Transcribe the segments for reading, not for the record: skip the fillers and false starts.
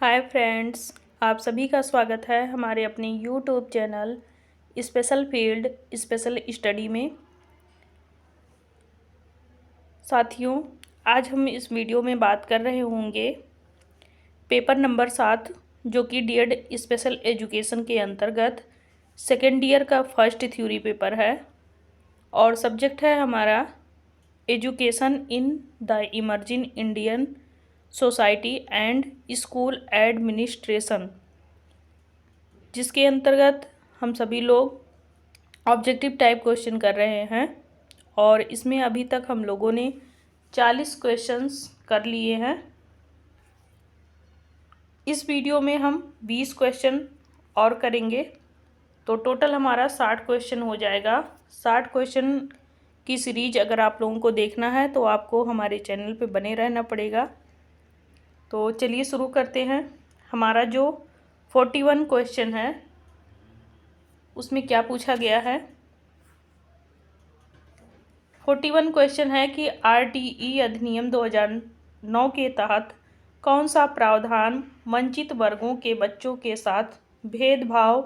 Hi friends, आप सभी का स्वागत है हमारे अपने YouTube channel special field special study में। साथियों, आज हम इस वीडियो में बात कर रहे होंगे पेपर नंबर 7 जो कि डीएड स्पेशल एजुकेशन के अंतर्गत सेकेंड ईयर का फर्स्ट थ्योरी पेपर है और सब्जेक्ट है हमारा education in the emerging Indian society and school administration, जिसके अंतर्गत हम सभी लोग ऑब्जेक्टिव टाइप क्वेश्चन कर रहे हैं और इसमें अभी तक हम लोगों ने 40 क्वेश्चंस कर लिए हैं। इस वीडियो में हम 20 क्वेश्चन और करेंगे तो टोटल हमारा 60 क्वेश्चन हो जाएगा। 60 क्वेश्चन की सीरीज अगर आप लोगों को देखना है तो आपको हमारे चैनल पे बने रहना पड़ेगा। तो चलिए शुरू करते हैं। हमारा जो 41 क्वेश्चन है उसमें क्या पूछा गया है। 41 क्वेश्चन है कि आरटीई अधिनियम 2009 के तहत कौन सा प्रावधान वंचित वर्गों के बच्चों के साथ भेदभाव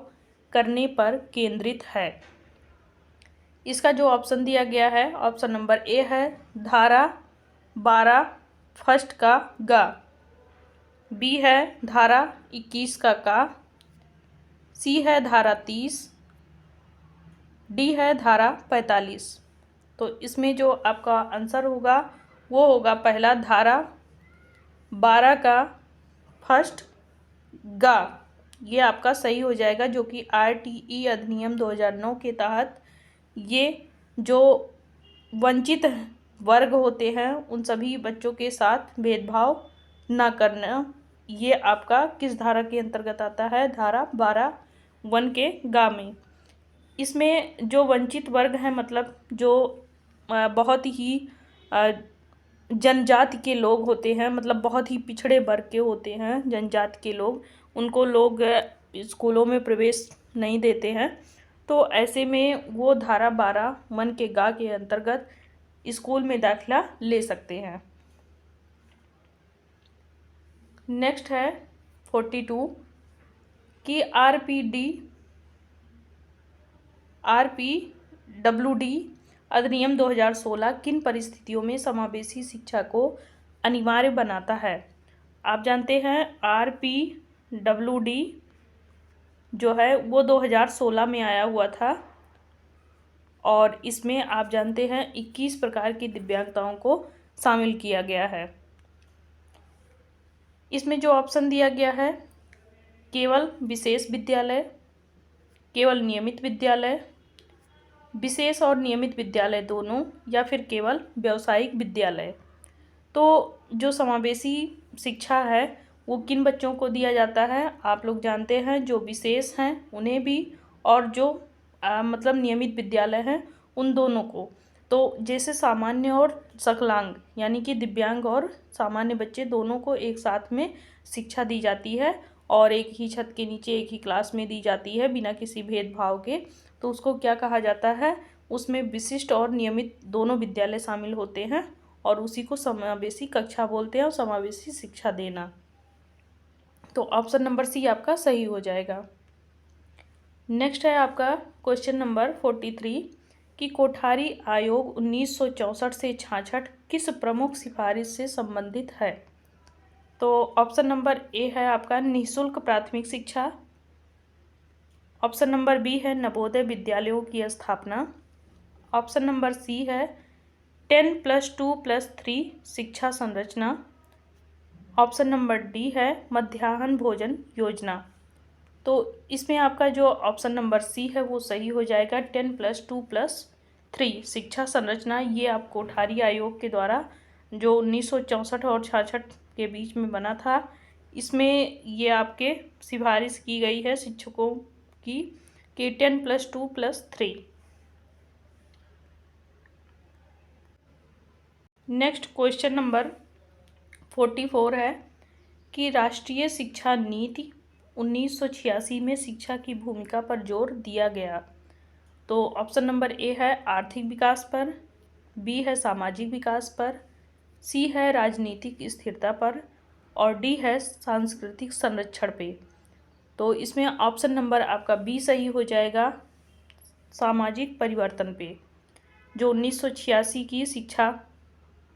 करने पर केंद्रित है। इसका जो ऑप्शन दिया गया है, ऑप्शन नंबर ए है धारा 12 फर्स्ट का गा, बी है धारा 21 का, सी है धारा 30, डी है धारा 45। तो इसमें जो आपका आंसर होगा वो होगा पहला धारा 12 का फर्स्ट गा, ये आपका सही हो जाएगा, जो कि आरटीई अधिनियम 2009 के तहत ये जो वंचित वर्ग होते हैं उन सभी बच्चों के साथ भेदभाव न करना, ये आपका किस धारा के अंतर्गत आता है, धारा 12(1) के गा में। इसमें जो वंचित वर्ग है मतलब जो बहुत ही जनजाति के लोग होते हैं, मतलब बहुत ही पिछड़े वर्ग के होते हैं जनजाति के लोग, उनको लोग स्कूलों में प्रवेश नहीं देते हैं। तो ऐसे में वो धारा 12(1) के गा के अंतर्गत स्कूल में दाखिला ले सकते हैं। नेक्स्ट है 42 कि आरपीडब्ल्यूडी अधिनियम 2016 किन परिस्थितियों में समावेशी शिक्षा को अनिवार्य बनाता है। आप जानते हैं आरपीडब्ल्यूडी जो है वो 2016 में आया हुआ था और इसमें आप जानते हैं 21 प्रकार की दिव्यांगताओं को शामिल किया गया है। इसमें जो ऑप्शन दिया गया है, केवल विशेष विद्यालय, केवल नियमित विद्यालय, विशेष और नियमित विद्यालय दोनों, या फिर केवल व्यावसायिक विद्यालय। तो जो समावेशी शिक्षा है वो किन बच्चों को दिया जाता है, आप लोग जानते हैं जो विशेष हैं उन्हें भी और जो मतलब नियमित विद्यालय हैं उन दोनों को। तो जैसे सामान्य और सकलांग यानी कि दिव्यांग और सामान्य बच्चे दोनों को एक साथ में शिक्षा दी जाती है और एक ही छत के नीचे एक ही क्लास में दी जाती है बिना किसी भेदभाव के, तो उसको क्या कहा जाता है, उसमें विशिष्ट और नियमित दोनों विद्यालय शामिल होते हैं और उसी को समावेशी कक्षा बोलते हैं और समावेशी शिक्षा देना। तो ऑप्शन नंबर सी आपका सही हो जाएगा। नेक्स्ट है आपका क्वेश्चन नंबर 43 कि कोठारी आयोग 1964 से 66 किस प्रमुख सिफारिश से संबंधित है। तो ऑप्शन नंबर ए है आपका निःशुल्क प्राथमिक शिक्षा, ऑप्शन नंबर बी है नवोदय विद्यालयों की स्थापना, ऑप्शन नंबर सी है 10+2+3 शिक्षा संरचना, ऑप्शन नंबर डी है मध्याह्न भोजन योजना। तो इसमें आपका जो ऑप्शन नंबर सी है वो सही हो जाएगा, 10+2+3 शिक्षा संरचना। ये आप कोठारी आयोग के द्वारा जो 1964 और 66 के बीच में बना था, इसमें ये आपके सिफारिश की गई है शिक्षकों की कि 10+2+3। नेक्स्ट क्वेश्चन नंबर 44 है कि राष्ट्रीय शिक्षा नीति 1986 में शिक्षा की भूमिका पर जोर दिया गया। तो ऑप्शन नंबर ए है आर्थिक विकास पर, बी है सामाजिक विकास पर, सी है राजनीतिक स्थिरता पर, और डी है सांस्कृतिक संरक्षण पे। तो इसमें ऑप्शन नंबर आपका बी सही हो जाएगा, सामाजिक परिवर्तन पे। जो 1986 की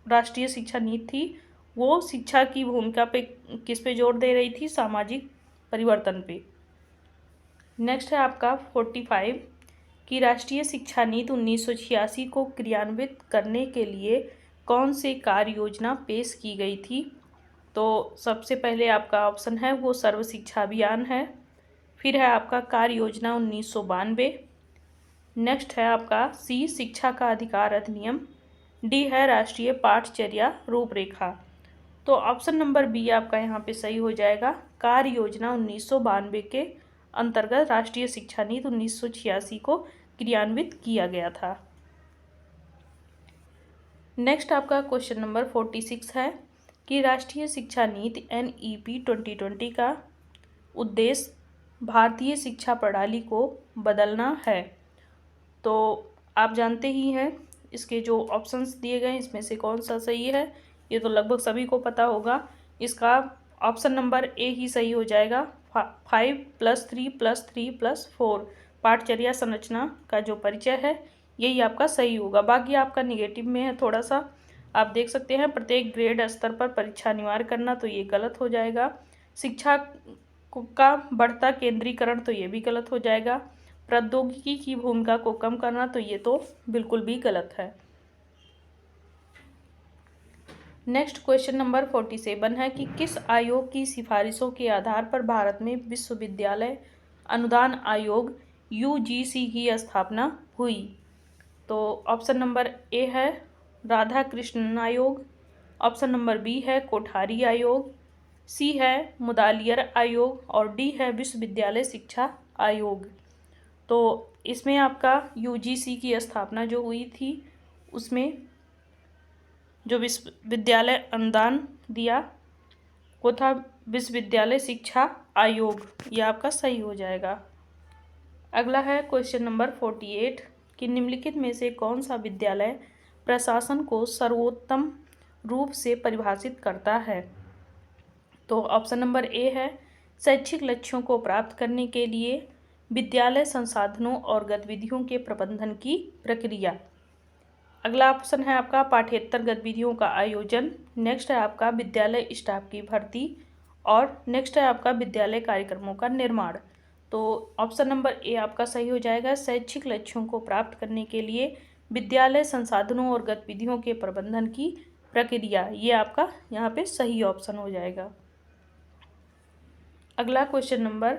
राष्ट्रीय शिक्षा नीति थी, वो शिक्षा की भूमिका पे किस पे जोर दे रही थी? सामाजिक परिवर्तन पे। नेक्स्ट है आपका 45 कि राष्ट्रीय शिक्षा नीति 1986 को क्रियान्वित करने के लिए कौन से कार्य योजना पेश की गई थी? तो सबसे पहले आपका ऑप्शन है वो सर्व शिक्षा अभियान है। फिर है आपका कार्य योजना 1992। नेक्स्ट है आपका सी शिक्षा का अधिकार अधिनियम। डी है राष्ट्रीय पाठचर्या रूपरेखा। तो ऑप्शन नंबर बी आपका यहाँ पे सही हो जाएगा, कार्य योजना 1992 के अंतर्गत राष्ट्रीय शिक्षा नीति 1986 को क्रियान्वित किया गया था। नेक्स्ट आपका क्वेश्चन नंबर 46 है कि राष्ट्रीय शिक्षा नीति NEP 2020 का उद्देश्य भारतीय शिक्षा प्रणाली को बदलना है। तो आप जानते ही हैं इसके जो ऑप्शंस दिए गए इसमें से कौन सा सही है, ये तो लगभग सभी को पता होगा। इसका ऑप्शन नंबर ए ही सही हो जाएगा, 5+3+3+4 पाठचर्या संरचना का जो परिचय है यही आपका सही होगा। बाकी आपका निगेटिव में है थोड़ा सा, आप देख सकते हैं प्रत्येक ग्रेड स्तर पर परीक्षा अनिवार्य करना, तो ये गलत हो जाएगा। शिक्षा का बढ़ता केंद्रीकरण, तो ये भी गलत हो जाएगा। प्रौद्योगिकी की भूमिका को कम करना, तो ये तो बिल्कुल भी गलत है। नेक्स्ट क्वेश्चन नंबर 47 है कि किस आयोग की सिफारिशों के आधार पर भारत में विश्वविद्यालय अनुदान आयोग UGC की स्थापना हुई? तो ऑप्शन नंबर ए है राधा कृष्णन आयोग, ऑप्शन नंबर बी है कोठारी आयोग, सी है मुदालियर आयोग और डी है विश्वविद्यालय शिक्षा आयोग। तो इसमें आपका UGC की स्थापना जो हुई थी उसमें जो विश्वविद्यालय अनुदान दिया वो था विश्वविद्यालय शिक्षा आयोग, यह आपका सही हो जाएगा। अगला है क्वेश्चन नंबर 48 कि निम्नलिखित में से कौन सा विद्यालय प्रशासन को सर्वोत्तम रूप से परिभाषित करता है? तो ऑप्शन नंबर ए है शैक्षिक लक्ष्यों को प्राप्त करने के लिए विद्यालय संसाधनों और गतिविधियों के प्रबंधन की प्रक्रिया। अगला ऑप्शन है आपका पाठ्येतर गतिविधियों का आयोजन। नेक्स्ट है आपका विद्यालय स्टाफ की भर्ती और नेक्स्ट है आपका विद्यालय कार्यक्रमों का निर्माण। तो ऑप्शन नंबर ए आपका सही हो जाएगा, शैक्षिक लक्ष्यों को प्राप्त करने के लिए विद्यालय संसाधनों और गतिविधियों के प्रबंधन की प्रक्रिया, ये आपका यहाँ पे सही ऑप्शन हो जाएगा। अगला क्वेश्चन नंबर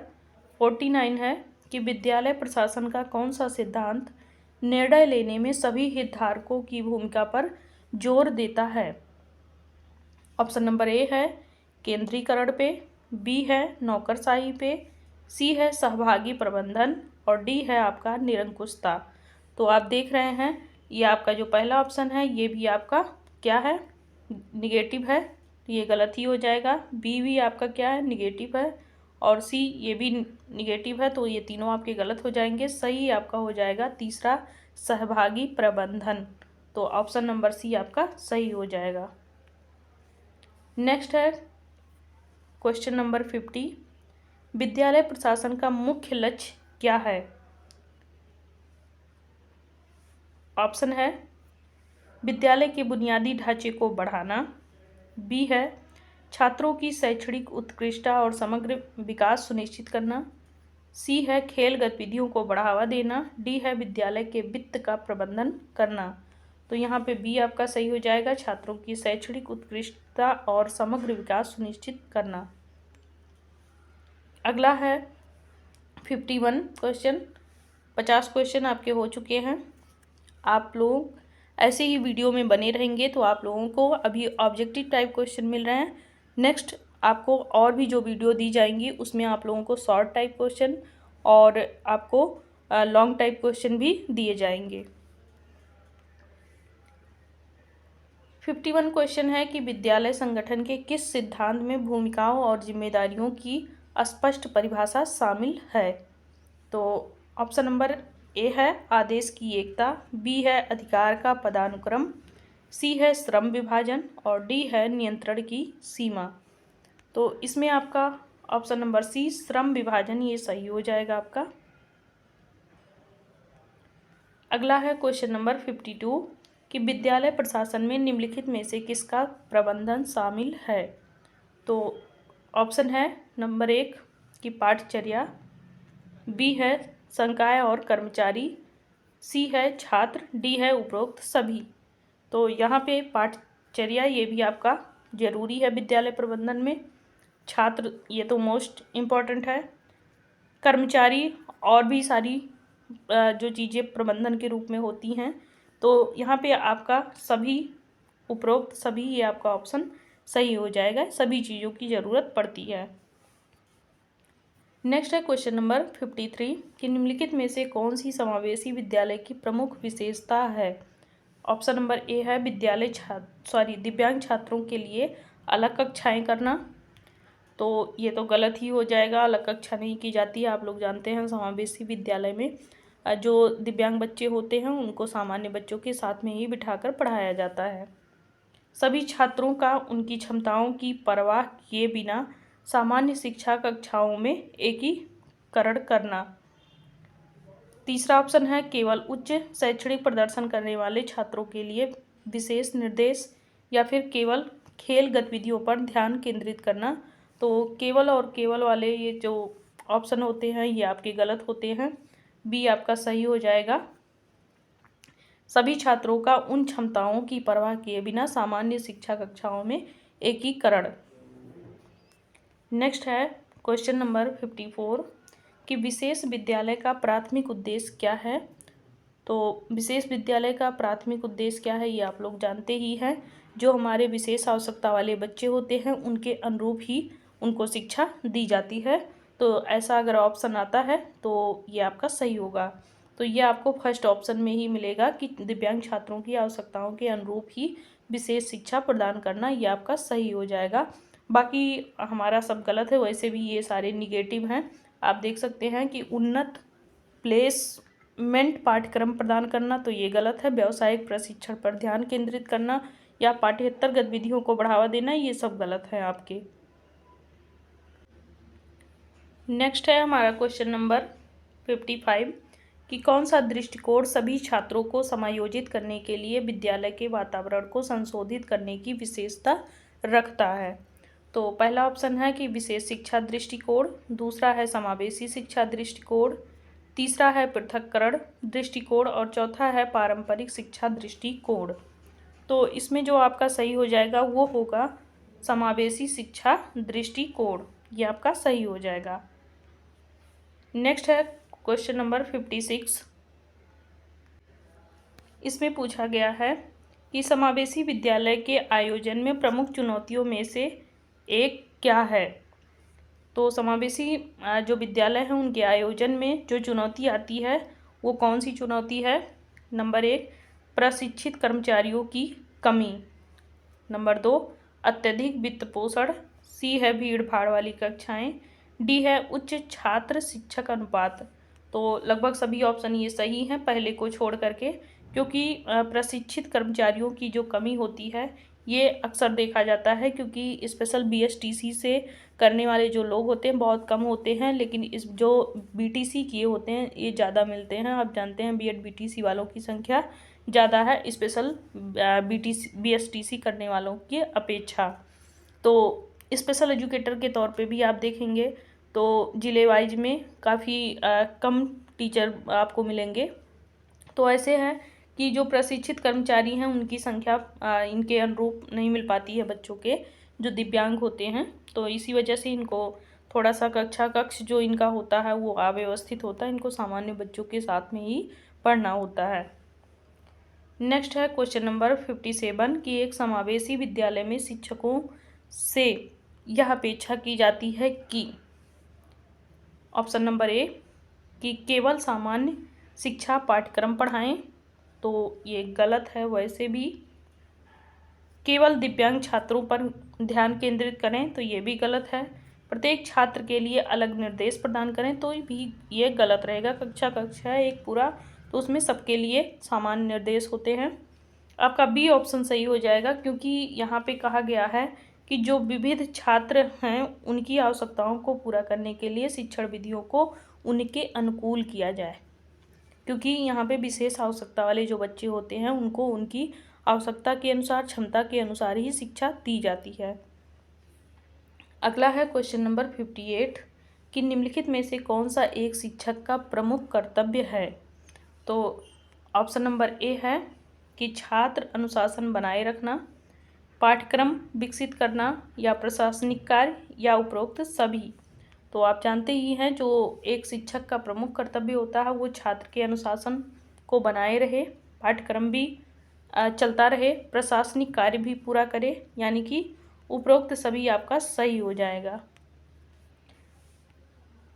49 है कि विद्यालय प्रशासन का कौन सा सिद्धांत निर्णय लेने में सभी हितधारकों की भूमिका पर जोर देता है? ऑप्शन नंबर ए है केंद्रीकरण पे, बी है नौकरशाही पे, सी है सहभागी प्रबंधन और डी है आपका निरंकुशता। तो आप देख रहे हैं ये आपका जो पहला ऑप्शन है ये भी आपका क्या है, निगेटिव है, तो ये गलत ही हो जाएगा। बी भी आपका क्या है, निगेटिव है और सी ये भी निगेटिव है, तो ये तीनों आपके गलत हो जाएंगे। सही आपका हो जाएगा तीसरा सहभागी प्रबंधन। तो ऑप्शन नंबर सी आपका सही हो जाएगा। नेक्स्ट है क्वेश्चन नंबर 50 विद्यालय प्रशासन का मुख्य लक्ष्य क्या है? ऑप्शन है विद्यालय के बुनियादी ढांचे को बढ़ाना, बी है छात्रों की शैक्षणिक उत्कृष्टता और समग्र विकास सुनिश्चित करना, सी है खेल गतिविधियों को बढ़ावा देना, डी है विद्यालय के वित्त का प्रबंधन करना। तो यहाँ पे बी आपका सही हो जाएगा, छात्रों की शैक्षणिक उत्कृष्टता और समग्र विकास सुनिश्चित करना। अगला है 51 क्वेश्चन, 50 क्वेश्चन आपके हो चुके हैं। आप लोग ऐसे ही वीडियो में बने रहेंगे तो आप लोगों को अभी ऑब्जेक्टिव टाइप क्वेश्चन मिल रहे हैं। नेक्स्ट आपको और भी जो वीडियो दी जाएंगी उसमें आप लोगों को शॉर्ट टाइप क्वेश्चन और आपको लॉन्ग टाइप क्वेश्चन भी दिए जाएंगे। 51 क्वेश्चन है कि विद्यालय संगठन के किस सिद्धांत में भूमिकाओं और जिम्मेदारियों की स्पष्ट परिभाषा शामिल है? तो ऑप्शन नंबर ए है आदेश की एकता, बी है अधिकार का पदानुक्रम, सी है श्रम विभाजन और डी है नियंत्रण की सीमा। तो इसमें आपका ऑप्शन नंबर सी श्रम विभाजन ये सही हो जाएगा आपका। अगला है क्वेश्चन नंबर 52 कि विद्यालय प्रशासन में निम्नलिखित में से किसका प्रबंधन शामिल है। तो ऑप्शन है नंबर 1 कि पाठचर्या, बी है संकाय और कर्मचारी, सी है छात्र, डी है उपरोक्त सभी। तो यहाँ पे पाठचर्या ये भी आपका जरूरी है विद्यालय प्रबंधन में, छात्र ये तो मोस्ट इम्पॉर्टेंट है, कर्मचारी और भी सारी जो चीज़ें प्रबंधन के रूप में होती हैं। तो यहाँ पे आपका सभी, उपरोक्त सभी, ये आपका ऑप्शन सही हो जाएगा, सभी चीज़ों की ज़रूरत पड़ती है। नेक्स्ट है क्वेश्चन नंबर 53 कि निम्नलिखित में से कौन सी समावेशी विद्यालय की प्रमुख विशेषता है। ऑप्शन नंबर ए है विद्यालय दिव्यांग छात्रों के लिए अलग कक्षाएं करना। तो ये तो गलत ही हो जाएगा, अलग कक्षा नहीं की जाती है। आप लोग जानते हैं समावेशी विद्यालय में जो दिव्यांग बच्चे होते हैं उनको सामान्य बच्चों के साथ में ही बिठाकर पढ़ाया जाता है। सभी छात्रों का उनकी क्षमताओं की परवाह किए बिना सामान्य शिक्षा कक्षाओं में एकीकरण करना। तीसरा ऑप्शन है केवल उच्च शैक्षणिक प्रदर्शन करने वाले छात्रों के लिए विशेष निर्देश या फिर केवल खेल गतिविधियों पर ध्यान केंद्रित करना। तो केवल और केवल वाले ये जो ऑप्शन होते हैं ये आपके गलत होते हैं, बी आपका सही हो जाएगा। सभी छात्रों का उन क्षमताओं की परवाह किए बिना सामान्य शिक्षा कक्षाओं में एकीकरण। नेक्स्ट है क्वेश्चन नंबर 54 कि विशेष विद्यालय का प्राथमिक उद्देश्य क्या है। तो विशेष विद्यालय का प्राथमिक उद्देश्य क्या है ये आप लोग जानते ही हैं, जो हमारे विशेष आवश्यकता वाले बच्चे होते हैं उनके अनुरूप ही उनको शिक्षा दी जाती है। तो ऐसा अगर ऑप्शन आता है तो ये आपका सही होगा। तो ये आपको फर्स्ट ऑप्शन में ही मिलेगा कि दिव्यांग छात्रों की आवश्यकताओं के अनुरूप ही विशेष शिक्षा प्रदान करना, ये आपका सही हो जाएगा। बाकी हमारा सब गलत है, वैसे भी ये सारे निगेटिव हैं। आप देख सकते हैं कि उन्नत प्लेसमेंट पाठ्यक्रम प्रदान करना, तो ये गलत है। व्यावसायिक प्रशिक्षण पर ध्यान केंद्रित करना या पाठ्येतर गतिविधियों को बढ़ावा देना, ये सब गलत है आपके। नेक्स्ट है हमारा क्वेश्चन नंबर 55 कि कौन सा दृष्टिकोण सभी छात्रों को समायोजित करने के लिए विद्यालय के वातावरण को संशोधित करने की विशेषता रखता है। तो पहला ऑप्शन है कि विशेष शिक्षा दृष्टिकोण, दूसरा है समावेशी शिक्षा दृष्टिकोण, तीसरा है पृथक्करण दृष्टिकोण और चौथा है पारंपरिक शिक्षा दृष्टिकोण। तो इसमें जो आपका सही हो जाएगा वो होगा समावेशी शिक्षा दृष्टिकोण, ये आपका सही हो जाएगा। नेक्स्ट है क्वेश्चन नंबर 56। इसमें पूछा गया है कि समावेशी विद्यालय के आयोजन में प्रमुख चुनौतियों में से एक क्या है। तो समावेशी जो विद्यालय है उनके आयोजन में जो चुनौती आती है वो कौन सी चुनौती है। नंबर 1 प्रशिक्षित कर्मचारियों की कमी, नंबर 2 अत्यधिक वित्त पोषण, सी है भीड़ भाड़ वाली कक्षाएं, डी है उच्च छात्र शिक्षक अनुपात। तो लगभग सभी ऑप्शन ये सही हैं पहले को छोड़ करके, क्योंकि प्रशिक्षित कर्मचारियों की जो कमी होती है ये अक्सर देखा जाता है, क्योंकि स्पेशल BSTC से करने वाले जो लोग होते हैं बहुत कम होते हैं, लेकिन इस जो BTC किए होते हैं ये ज़्यादा मिलते हैं। आप जानते हैं B.Ed BTC वालों की संख्या ज़्यादा है स्पेशल BSTC करने वालों की अपेक्षा। तो स्पेशल एजुकेटर के तौर पे भी आप देखेंगे तो ज़िले वाइज में काफ़ी कम टीचर आपको मिलेंगे। तो ऐसे है कि जो प्रशिक्षित कर्मचारी हैं उनकी संख्या इनके अनुरूप नहीं मिल पाती है बच्चों के जो दिव्यांग होते हैं। तो इसी वजह से इनको थोड़ा सा कक्ष जो इनका होता है वो अव्यवस्थित होता है, इनको सामान्य बच्चों के साथ में ही पढ़ना होता है। नेक्स्ट है क्वेश्चन नंबर 57 कि एक समावेशी विद्यालय में शिक्षकों से यह अपेक्षा की जाती है कि ऑप्शन नंबर ए कि केवल सामान्य शिक्षा पाठ्यक्रम पढ़ाएं, तो ये गलत है। वैसे भी केवल दिव्यांग छात्रों पर ध्यान केंद्रित करें, तो ये भी गलत है। प्रत्येक छात्र के लिए अलग निर्देश प्रदान करें, तो भी ये गलत रहेगा। कक्षा है एक पूरा, तो उसमें सबके लिए सामान्य निर्देश होते हैं। आपका बी ऑप्शन सही हो जाएगा, क्योंकि यहाँ पे कहा गया है कि जो विविध छात्र हैं उनकी आवश्यकताओं को पूरा करने के लिए शिक्षण विधियों को उनके अनुकूल किया जाए, क्योंकि यहाँ पे विशेष आवश्यकता वाले जो बच्चे होते हैं उनको उनकी आवश्यकता के अनुसार, क्षमता के अनुसार ही शिक्षा दी जाती है। अगला है क्वेश्चन नंबर 58 कि निम्नलिखित में से कौन सा एक शिक्षक का प्रमुख कर्तव्य है। तो ऑप्शन नंबर ए है कि छात्र अनुशासन बनाए रखना, पाठ्यक्रम विकसित करना, या प्रशासनिक कार्य, या उपरोक्त सभी। तो आप जानते ही हैं जो एक शिक्षक का प्रमुख कर्तव्य होता है वो छात्र के अनुशासन को बनाए रहे, पाठ्यक्रम भी चलता रहे, प्रशासनिक कार्य भी पूरा करे, यानी कि उपरोक्त सभी आपका सही हो जाएगा।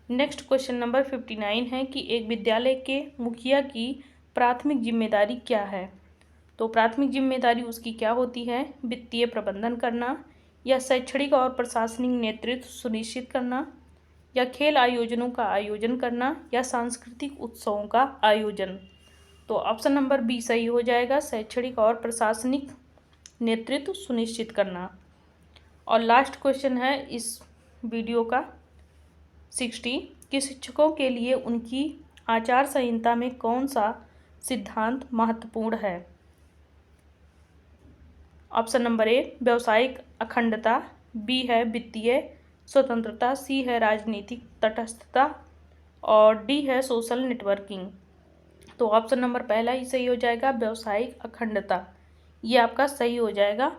नेक्स्ट क्वेश्चन नंबर 59 है कि एक विद्यालय के मुखिया की प्राथमिक जिम्मेदारी क्या है। तो प्राथमिक जिम्मेदारी उसकी क्या होती है? वित्तीय प्रबंधन करना, या शैक्षणिक और प्रशासनिक नेतृत्व सुनिश्चित करना, या खेल आयोजनों का आयोजन करना, या सांस्कृतिक उत्सवों का आयोजन। तो ऑप्शन नंबर बी सही हो जाएगा, शैक्षणिक और प्रशासनिक नेतृत्व सुनिश्चित करना। और लास्ट क्वेश्चन है इस वीडियो का 60 कि शिक्षकों के लिए उनकी आचार संहिता में कौन सा सिद्धांत महत्वपूर्ण है। ऑप्शन नंबर ए व्यावसायिक अखंडता, बी है वित्तीय स्वतंत्रता, सी है राजनीतिक तटस्थता, और डी है सोशल नेटवर्किंग। तो ऑप्शन नंबर पहला ही सही हो जाएगा, व्यावसायिक अखंडता, ये आपका सही हो जाएगा।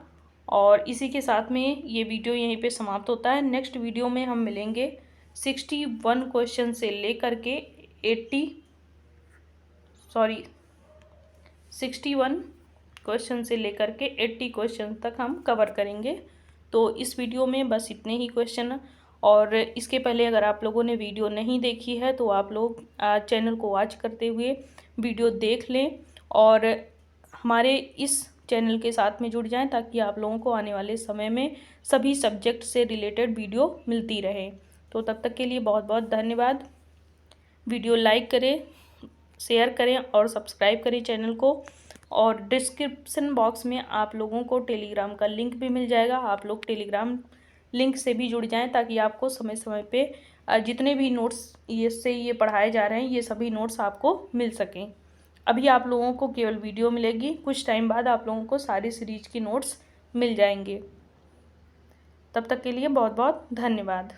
और इसी के साथ में ये वीडियो यहीं पे समाप्त होता है। नेक्स्ट वीडियो में हम मिलेंगे 61 क्वेश्चन से लेकर के 61 क्वेश्चन से लेकर के 80 क्वेश्चन तक हम कवर करेंगे। तो इस वीडियो में बस इतने ही क्वेश्चन, और इसके पहले अगर आप लोगों ने वीडियो नहीं देखी है तो आप लोग चैनल को वॉच करते हुए वीडियो देख लें और हमारे इस चैनल के साथ में जुड़ जाएं, ताकि आप लोगों को आने वाले समय में सभी सब्जेक्ट से रिलेटेड वीडियो मिलती रहे। तो तब तक के लिए बहुत बहुत धन्यवाद। वीडियो लाइक करें, शेयर करें और सब्सक्राइब करें चैनल को। और डिस्क्रिप्शन बॉक्स में आप लोगों को टेलीग्राम का लिंक भी मिल जाएगा, आप लोग टेलीग्राम लिंक से भी जुड़ जाएं, ताकि आपको समय समय पे जितने भी नोट्स ये पढ़ाए जा रहे हैं ये सभी नोट्स आपको मिल सकें। अभी आप लोगों को केवल वीडियो मिलेगी, कुछ टाइम बाद आप लोगों को सारी सीरीज की नोट्स मिल जाएंगे। तब तक के लिए बहुत बहुत धन्यवाद।